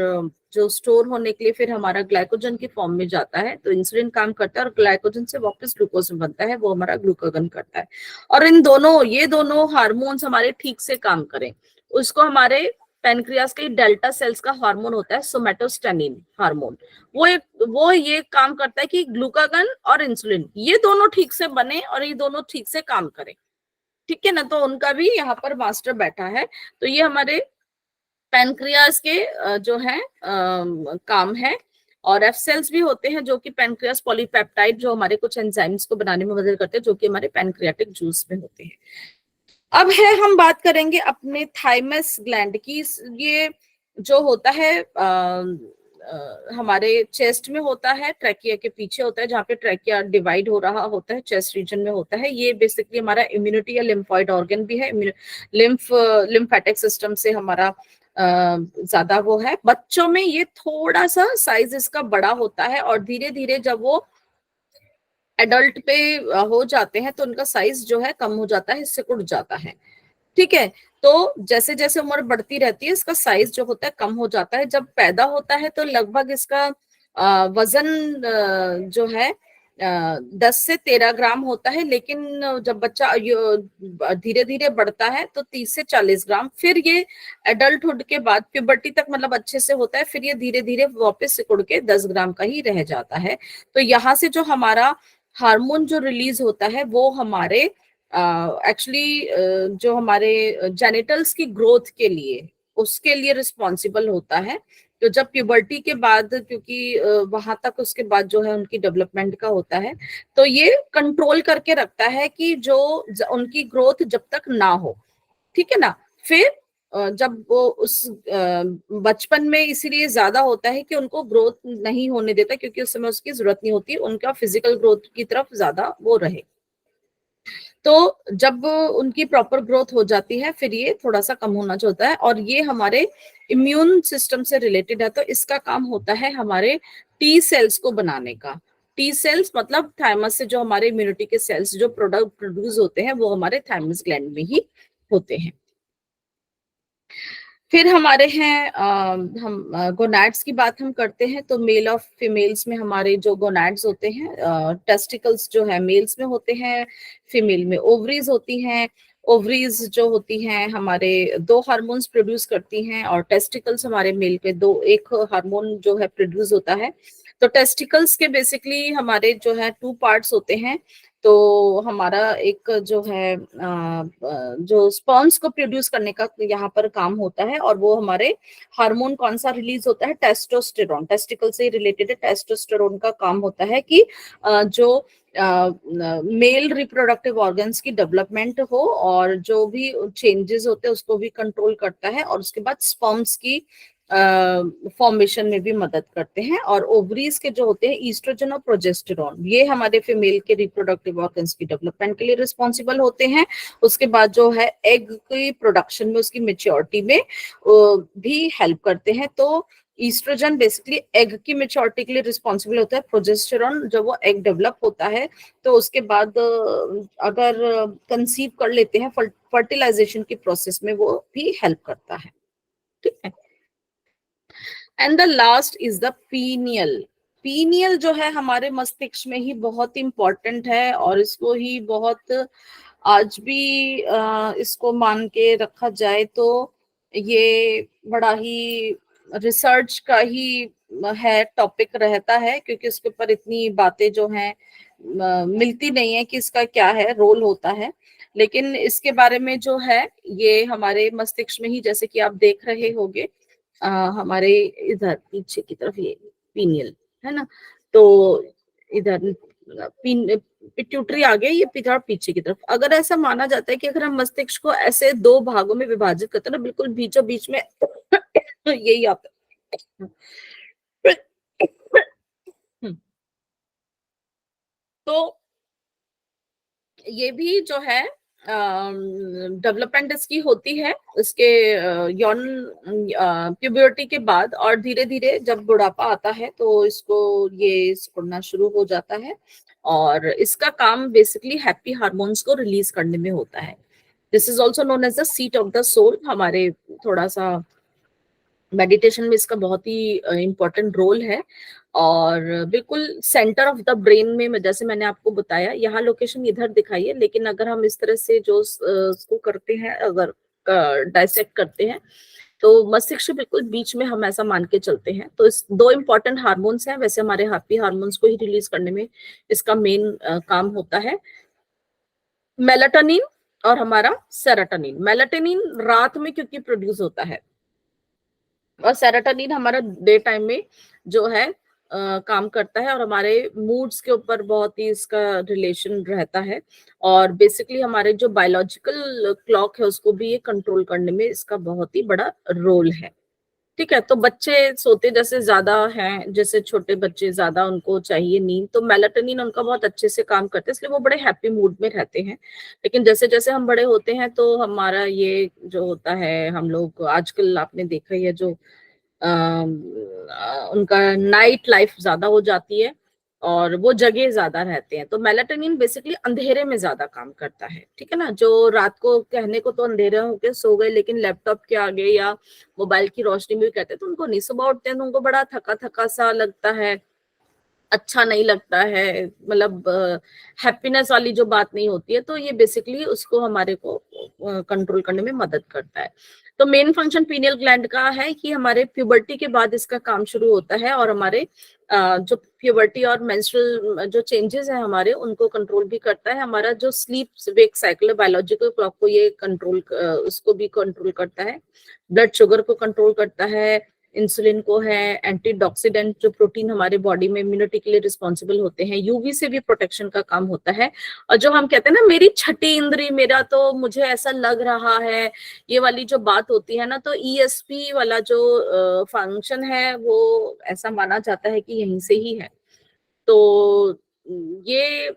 A: जो स्टोर होने के लिए फिर हमारा ग्लाइकोजन की फॉर्म में जाता है, तो इंसुलिन काम करता है और ग्लाइकोजन से वापस ग्लूकोज में बनता है, वो हमारा ग्लूकागन करता है। और ये दोनों हार्मोन्स हमारे ठीक से काम करें, उसको हमारे पेनक्रियास के डेल्टा सेल्स का हार्मोन होता है सोमेटोस्टेनिन हार्मोन, वो ये काम करता है कि ग्लूकागन और इंसुलिन ये दोनों ठीक से बने और ये दोनों ठीक से काम करें। ठीक है ना, तो उनका भी यहाँ पर मास्टर बैठा है। तो ये हमारे पैनक्रियास के जो है काम है। और एफ सेल्स भी होते हैं, जो कि पैनक्रियास पॉलीपेप्टाइड, जो हमारे कुछ एंजाइम्स को बनाने में मदद करते हैं, जो कि हमारे पैनक्रियाटिक जूस में होते हैं। अब है हम बात करेंगे अपने थाइमस ग्लैंड की। ये जो होता है हमारे चेस्ट में होता है, ट्रैकिया के पीछे होता है, जहाँ पे ट्रैकिया डिवाइड हो रहा होता है, चेस्ट रीजन में होता है। ये बेसिकली हमारा इम्यूनिटी या लिम्फॉइड ऑर्गन भी है, लिम्फेटिक सिस्टम से हमारा ज्यादा वो है। बच्चों में ये थोड़ा सा साइज इसका बड़ा होता है, और धीरे धीरे जब वो एडल्ट पे हो जाते हैं तो उनका साइज जो है कम हो जाता है, सिकुड़ जाता है। ठीक है, तो जैसे जैसे उम्र बढ़ती रहती है इसका साइज जो होता है कम हो जाता है। जब पैदा होता है तो लगभग इसका वजन जो है 10 से 13 ग्राम होता है, लेकिन जब बच्चा धीरे धीरे बढ़ता है तो 30 से 40 ग्राम, फिर ये एडल्टहुड के बाद प्यूबर्टी तक मतलब अच्छे से होता है, फिर ये धीरे धीरे वापस सिकुड़ के 10 ग्राम का ही रह जाता है। तो यहाँ से जो हमारा हार्मोन जो रिलीज होता है वो हमारे एक्चुअली जो हमारे जेनिटल्स की ग्रोथ के लिए, उसके लिए रिस्पॉन्सिबल होता है। तो जब प्यूबर्टी के बाद, क्योंकि वहां तक उसके बाद जो है उनकी डेवलपमेंट का होता है, तो ये कंट्रोल करके रखता है कि जो उनकी ग्रोथ जब तक ना हो। ठीक है ना, फिर जब वो उस बचपन में इसीलिए ज्यादा होता है कि उनको ग्रोथ नहीं होने देता, क्योंकि उस समय उसकी जरूरत नहीं होती, उनका फिजिकल ग्रोथ की तरफ ज्यादा वो रहे। तो जब उनकी प्रॉपर ग्रोथ हो जाती है फिर ये थोड़ा सा कम होना चाहता है, और ये हमारे इम्यून सिस्टम से रिलेटेड है। तो इसका काम होता है हमारे टी सेल्स को बनाने का। टी सेल्स मतलब थाइमस से जो हमारे इम्यूनिटी के सेल्स जो प्रोडक्ट प्रोड्यूस होते हैं वो हमारे थाइमस ग्लैंड में ही होते हैं। फिर हमारे हैं हम गोनैड्स की बात हम करते हैं, तो मेल और फीमेल्स में हमारे जो गोनैड्स होते हैं, टेस्टिकल्स जो है मेल्स में होते हैं, फीमेल में ओवरीज होती हैं। ओवरीज जो होती हैं हमारे दो हार्मोन्स प्रोड्यूस करती हैं, और टेस्टिकल्स हमारे मेल के दो, एक हार्मोन जो है प्रोड्यूस होता है। तो टेस्टिकल्स के बेसिकली हमारे जो है 2 पार्ट्स होते हैं। तो हमारा एक जो है जो स्पर्म्स को प्रोड्यूस करने का यहाँ पर काम होता है, और वो हमारे हार्मोन कौन सा रिलीज होता है, टेस्टोस्टेरोन, टेस्टिकल से रिलेटेड है। टेस्टोस्टेरोन का काम होता है कि जो मेल रिप्रोडक्टिव ऑर्गन्स की डेवलपमेंट हो, और जो भी चेंजेस होते हैं उसको भी कंट्रोल करता है, और उसके बाद स्पर्म्स की फॉर्मेशन में भी मदद करते हैं। और ओवरीज के जो होते हैं ईस्ट्रोजन और प्रोजेस्टेरॉन, ये हमारे फीमेल के रिप्रोडक्टिव ऑर्गन्स की डेवलपमेंट के लिए रिस्पॉन्सिबल होते हैं। उसके बाद जो है एग की प्रोडक्शन में, उसकी मेच्योरिटी में भी हेल्प करते हैं। तो ईस्ट्रोजन बेसिकली एग की मेच्योरिटी के लिए रिस्पॉन्सिबल होता है। प्रोजेस्टेरॉन जब वो एग डेवलप होता है तो उसके बाद अगर कंसीव कर लेते हैं फर्टिलाइजेशन की प्रोसेस में, वो भी हेल्प करता है। ठीक है। And the last is the pineal. Pineal जो है हमारे मस्तिष्क में ही बहुत इंपॉर्टेंट है, और इसको ही बहुत आज भी इसको मान के रखा जाए तो ये बड़ा ही रिसर्च का ही है, टॉपिक रहता है, क्योंकि इसके ऊपर इतनी बातें जो हैं मिलती नहीं है कि इसका क्या है रोल होता है। लेकिन इसके बारे में जो है ये हमारे मस्तिष्क में ही, जैसे कि आप देख रहे होंगे हमारे इधर पीछे की तरफ ये पीनियल है ना, तो इधर पिट्यूटरी आगे, ये इधर पीछे की तरफ। अगर ऐसा माना जाता है कि अगर हम मस्तिष्क को ऐसे दो भागों में विभाजित करते हैं ना, बिल्कुल बीचों बीच में यही आता है। तो ये भी जो है डेवलपमेंट इसकी होती है इसके यौन प्यूबर्टी के बाद, और धीरे धीरे जब बुढ़ापा आता है तो इसको ये सिकुड़ना शुरू हो जाता है, और इसका काम बेसिकली हैप्पी हार्मोन्स को रिलीज करने में होता है। This is also known as the seat of the soul. हमारे थोड़ा सा मेडिटेशन में इसका बहुत ही इम्पोर्टेंट रोल है, और बिल्कुल सेंटर ऑफ द ब्रेन में, जैसे मैंने आपको बताया, यहाँ लोकेशन इधर दिखाई है, लेकिन अगर हम इस तरह से जो उसको करते हैं, अगर डाइसेक्ट करते हैं, तो मस्तिष्क बिल्कुल बीच में हम ऐसा मान के चलते हैं। तो इस दो इम्पोर्टेंट हार्मोन्स हैं, वैसे हमारे हैप्पी हार्मोन्स को ही रिलीज करने में इसका मेन काम होता है, मेलाटोनिन और हमारा सेरोटोनिन। मेलाटोनिन रात में क्योंकि प्रोड्यूस होता है, और सेरोटोनिन हमारा डे टाइम में जो है काम करता है, और हमारे मूड्स के ऊपर बहुत ही इसका रिलेशन रहता है, और बेसिकली हमारे जो बायोलॉजिकल क्लॉक है उसको भी ये कंट्रोल करने में इसका बहुत ही बड़ा रोल है। ठीक है, तो बच्चे सोते जैसे ज्यादा हैं, जैसे छोटे बच्चे ज्यादा उनको चाहिए नींद, तो मेलाटोनिन उनका बहुत अच्छे से काम करता है, इसलिए वो बड़े हैप्पी मूड में रहते हैं। लेकिन जैसे जैसे हम बड़े होते हैं तो हमारा ये जो होता है, हम लोग आजकल आपने देखा ही है जो उनका नाइट लाइफ ज्यादा हो जाती है, और वो जगह ज्यादा रहते हैं। तो मेलाटोनिन बेसिकली अंधेरे में ज्यादा काम करता है। ठीक है ना, जो रात को कहने को तो अंधेरे होके सो गए, लेकिन लैपटॉप के आगे या मोबाइल की रोशनी में भी कहते हैं, तो उनको नहीं, सुबह उठते हैं तो उनको बड़ा थका थका सा लगता है, अच्छा नहीं लगता है, मतलब हैप्पीनेस वाली जो बात नहीं होती है। तो ये बेसिकली उसको हमारे को कंट्रोल करने में मदद करता है। तो मेन फंक्शन पीनियल ग्लैंड का है कि हमारे प्यूबर्टी के बाद इसका काम शुरू होता है, और हमारे जो प्यूबर्टी और मेंस्ट्रुअल जो चेंजेस है हमारे, उनको कंट्रोल भी करता है। हमारा जो sleep wake cycle, biological clock को ये कंट्रोल, उसको भी कंट्रोल करता है। ब्लड शुगर को कंट्रोल करता है, इंसुलिन को है, एंटीऑक्सीडेंट जो प्रोटीन हमारे बॉडी में इम्यूनिटी के लिए रिस्पॉन्सिबल होते हैं, यूवी से भी प्रोटेक्शन का काम होता है। और जो हम कहते हैं ना, मेरी छठी इंद्री, मेरा तो मुझे ऐसा लग रहा है, ये वाली जो बात होती है ना, तो ईएसपी वाला जो फंक्शन है वो ऐसा माना जाता है कि यहीं से ही है। तो ये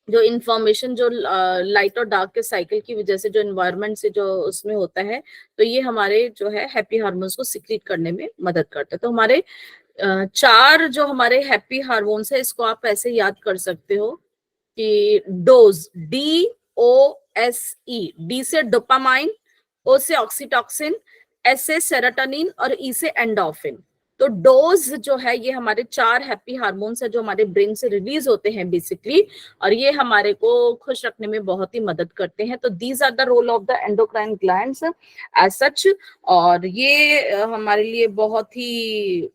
A: जो इंफॉर्मेशन जो लाइट और डार्क के साइकिल की वजह से जो एनवायरनमेंट से जो उसमें होता है, तो ये हमारे जो है हैप्पी हार्मोन्स को सिक्रीट करने में मदद करता है। तो हमारे चार जो हमारे हैप्पी हार्मोन्स है, इसको आप ऐसे याद कर सकते हो कि डोज, DOSE, डी से डोपामाइन, ओ से ऑक्सीटॉक्सिन, एस से सेरोटोनिन और ई से एंडोर्फिन। तो डोज जो है ये हमारे चार हैप्पी हार्मोन्स है जो हमारे ब्रेन से रिलीज होते हैं बेसिकली, और ये हमारे को खुश रखने में बहुत ही मदद करते हैं। तो these are the role of the endocrine glands as such, और ये हमारे लिए बहुत ही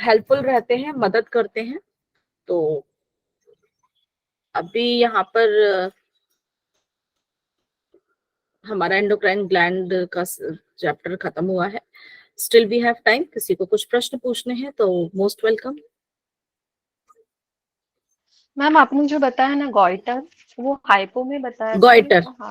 A: हेल्पफुल रहते हैं, मदद करते हैं। तो अभी यहाँ पर हमारा एंडोक्राइन ग्लैंड का चैप्टर खत्म हुआ है। स्टिल वी हैव टाइम, किसी को कुछ प्रश्न पूछने हैं तो मोस्ट वेलकम।
B: मैम आपने जो बताया ना गॉइटर, वो हाइपो में बताया था
A: गॉइटर,
B: या हाँ?